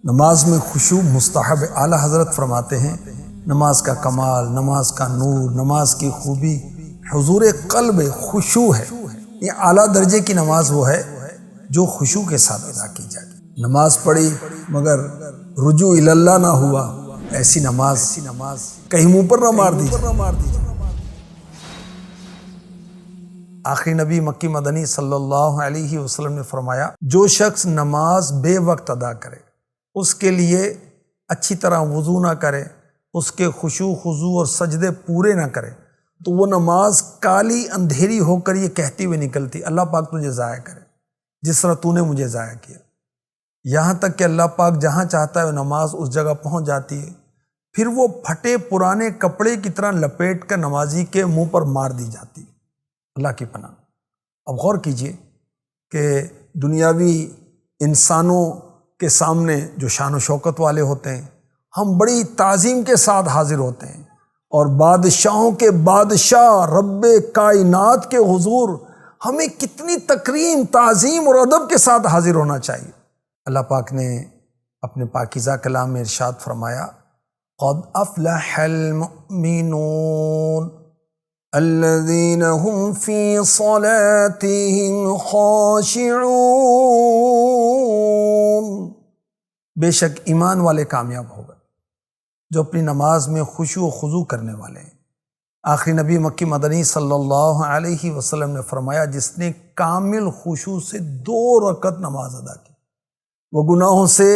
نماز میں خشوع مستحب۔ اعلیٰ حضرت فرماتے ہیں نماز کا کمال، نماز کا نور، نماز کی خوبی حضور قلب خشوع ہے۔ یہ اعلیٰ درجے کی نماز وہ ہے جو خشوع کے ساتھ ادا کی جائے۔ نماز پڑھی مگر رجوع اللہ نہ ہوا، ایسی نماز کہیں منہ پر نہ مار دی جائے۔ آخری نبی مکی مدنی صلی اللہ علیہ وسلم نے فرمایا جو شخص نماز بے وقت ادا کرے، اس کے لیے اچھی طرح وضو نہ کرے، اس کے خشوع خضوع اور سجدے پورے نہ کرے، تو وہ نماز کالی اندھیری ہو کر یہ کہتی ہوئی نکلتی اللہ پاک تجھے ضائع کرے جس طرح تو نے مجھے ضائع کیا۔ یہاں تک کہ اللہ پاک جہاں چاہتا ہے وہ نماز اس جگہ پہنچ جاتی ہے، پھر وہ پھٹے پرانے کپڑے کی طرح لپیٹ کر نمازی کے منہ پر مار دی جاتی ہے۔ اللہ کی پناہ۔ اب غور کیجئے کہ دنیاوی انسانوں کے سامنے جو شان و شوکت والے ہوتے ہیں، ہم بڑی تعظیم کے ساتھ حاضر ہوتے ہیں، اور بادشاہوں کے بادشاہ رب کائنات کے حضور ہمیں کتنی تکریم، تعظیم اور ادب کے ساتھ حاضر ہونا چاہیے۔ اللہ پاک نے اپنے پاکیزہ کلام میں ارشاد فرمایا قد افلح المؤمنون الذین هم فی صلاتهم خاشعون۔ بے شک ایمان والے کامیاب ہو گئے جو اپنی نماز میں خشوع و خضوع کرنے والے ہیں۔ آخری نبی مکی مدنی صلی اللہ علیہ وسلم نے فرمایا جس نے کامل خشوع سے 2 رکعت نماز ادا کی وہ گناہوں سے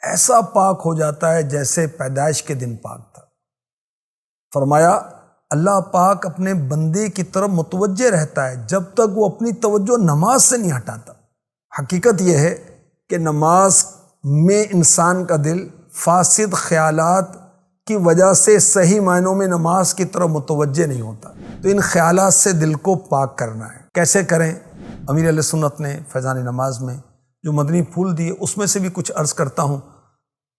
ایسا پاک ہو جاتا ہے جیسے پیدائش کے دن پاک تھا۔ فرمایا اللہ پاک اپنے بندے کی طرف متوجہ رہتا ہے جب تک وہ اپنی توجہ نماز سے نہیں ہٹاتا۔ حقیقت یہ ہے کہ نماز میں انسان کا دل فاسد خیالات کی وجہ سے صحیح معنوں میں نماز کی طرف متوجہ نہیں ہوتا، تو ان خیالات سے دل کو پاک کرنا ہے۔ کیسے کریں؟ امیر علیہ سنت نے فیضان نماز میں جو مدنی پھول دیے اس میں سے بھی کچھ عرض کرتا ہوں۔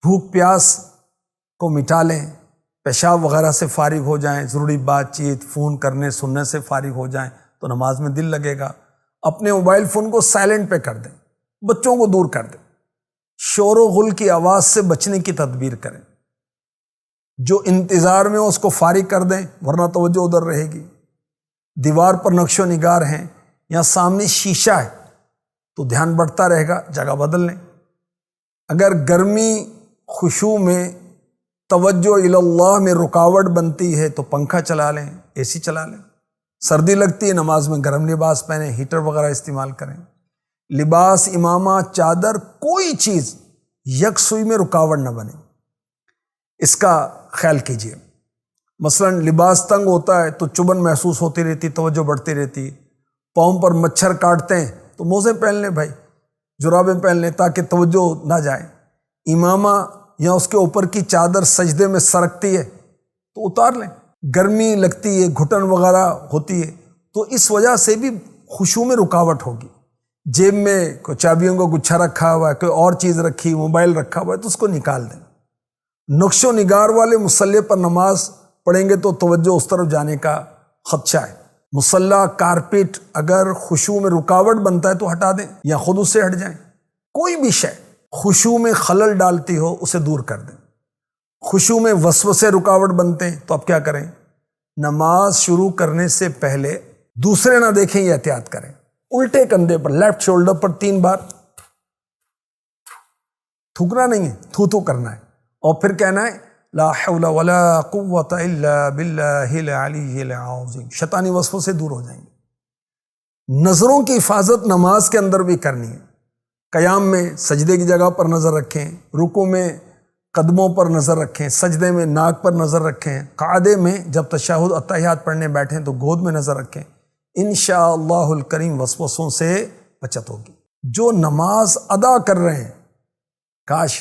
بھوک پیاس کو مٹا لیں، پیشاب وغیرہ سے فارغ ہو جائیں، ضروری بات چیت فون کرنے سننے سے فارغ ہو جائیں تو نماز میں دل لگے گا۔ اپنے موبائل فون کو سائلنٹ پہ کر دیں، بچوں کو دور کر دیں، شور و غل کی آواز سے بچنے کی تدبیر کریں، جو انتظار میں ہو اس کو فارغ کر دیں ورنہ توجہ ادھر رہے گی۔ دیوار پر نقش و نگار ہیں یا سامنے شیشہ ہے تو دھیان بڑھتا رہے گا، جگہ بدل لیں۔ اگر گرمی خشوع میں توجہ اللہ میں رکاوٹ بنتی ہے تو پنکھا چلا لیں، اے سی چلا لیں۔ سردی لگتی ہے نماز میں گرم لباس پہنیں، ہیٹر وغیرہ استعمال کریں۔ لباس، امامہ، چادر، کوئی چیز یکسوئی میں رکاوٹ نہ بنے، اس کا خیال کیجیے۔ مثلا لباس تنگ ہوتا ہے تو چبھن محسوس ہوتی رہتی، توجہ بڑھتی رہتی ہے۔ پاؤں پر مچھر کاٹتے ہیں تو موزے پہن لیں بھائی، جرابیں پہن لیں تاکہ توجہ نہ جائے۔ امامہ یا اس کے اوپر کی چادر سجدے میں سرکتی ہے تو اتار لیں۔ گرمی لگتی ہے، گھٹن وغیرہ ہوتی ہے تو اس وجہ سے بھی خشوع میں رکاوٹ ہوگی۔ جیب میں کوئی چابیوں کا گچھا رکھا ہوا ہے، کوئی اور چیز رکھی، موبائل رکھا ہوا ہے تو اس کو نکال دیں۔ نقش و نگار والے مصلی پر نماز پڑھیں گے تو توجہ اس طرف جانے کا خدشہ ہے۔ مصلی، کارپیٹ اگر خشوع میں رکاوٹ بنتا ہے تو ہٹا دیں یا خود اس سے ہٹ جائیں۔ کوئی بھی شے خشوع میں خلل ڈالتی ہو اسے دور کر دیں۔ خشوع میں وسوسے رکاوٹ بنتے ہیں تو اب کیا کریں؟ نماز شروع کرنے سے پہلے دوسرے نہ دیکھیں یہ احتیاط کریں۔ الٹے کندھے پر، لیفٹ شولڈر پر 3 بار تھوکنا نہیں ہے، تھو کرنا ہے، اور پھر کہنا ہے لا حول ولا قوت الا باللہ العلی العظیم۔ شیطانی وسوسے دور ہو جائیں گے۔ نظروں کی حفاظت نماز کے اندر بھی کرنی ہے۔ قیام میں سجدے کی جگہ پر نظر رکھیں، رکوع میں قدموں پر نظر رکھیں، سجدے میں ناک پر نظر رکھیں، قعدے میں جب تشہد اتحیات پڑھنے بیٹھیں تو گود میں نظر رکھیں۔ انشاءاللہ الکریم وسوسوں سے بچت ہوگی۔ جو نماز ادا کر رہے ہیں کاش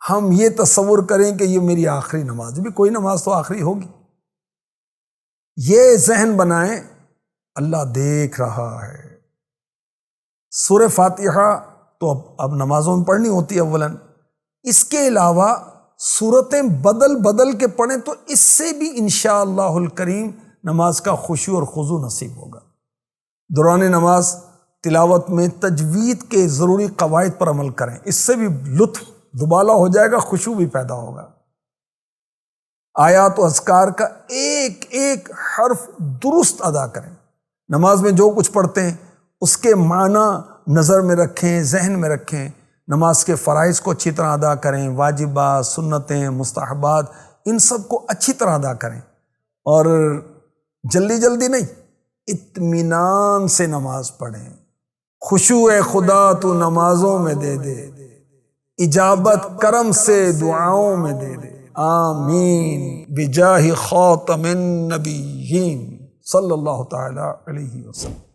ہم یہ تصور کریں کہ یہ میری آخری نماز، بھی کوئی نماز تو آخری ہوگی۔ یہ ذہن بنائیں اللہ دیکھ رہا ہے۔ سورہ فاتحہ تو اب نمازوں میں پڑھنی ہوتی ہے اولاً، اس کے علاوہ صورتیں بدل کے پڑھیں تو اس سے بھی انشاءاللہ الکریم نماز کا خشوع اور خضوع نصیب ہوگا۔ دوران نماز تلاوت میں تجوید کے ضروری قواعد پر عمل کریں، اس سے بھی لطف دوبالا ہو جائے گا، خشوع بھی پیدا ہوگا۔ آیات و اذکار کا ایک ایک حرف درست ادا کریں، نماز میں جو کچھ پڑھتے ہیں اس کے معنی نظر میں رکھیں، ذہن میں رکھیں، نماز کے فرائض کو اچھی طرح ادا کریں، واجبات، سنتیں، مستحبات، ان سب کو اچھی طرح ادا کریں، اور جلدی جلدی نہیں، اطمینان سے نماز پڑھیں۔ خشوع خدا تو نمازوں میں دے دے، اجابت کرم سے دعاؤں میں دے دے، آمین بجاہ خاتم النبیین صلی اللہ تعالی علیہ وسلم۔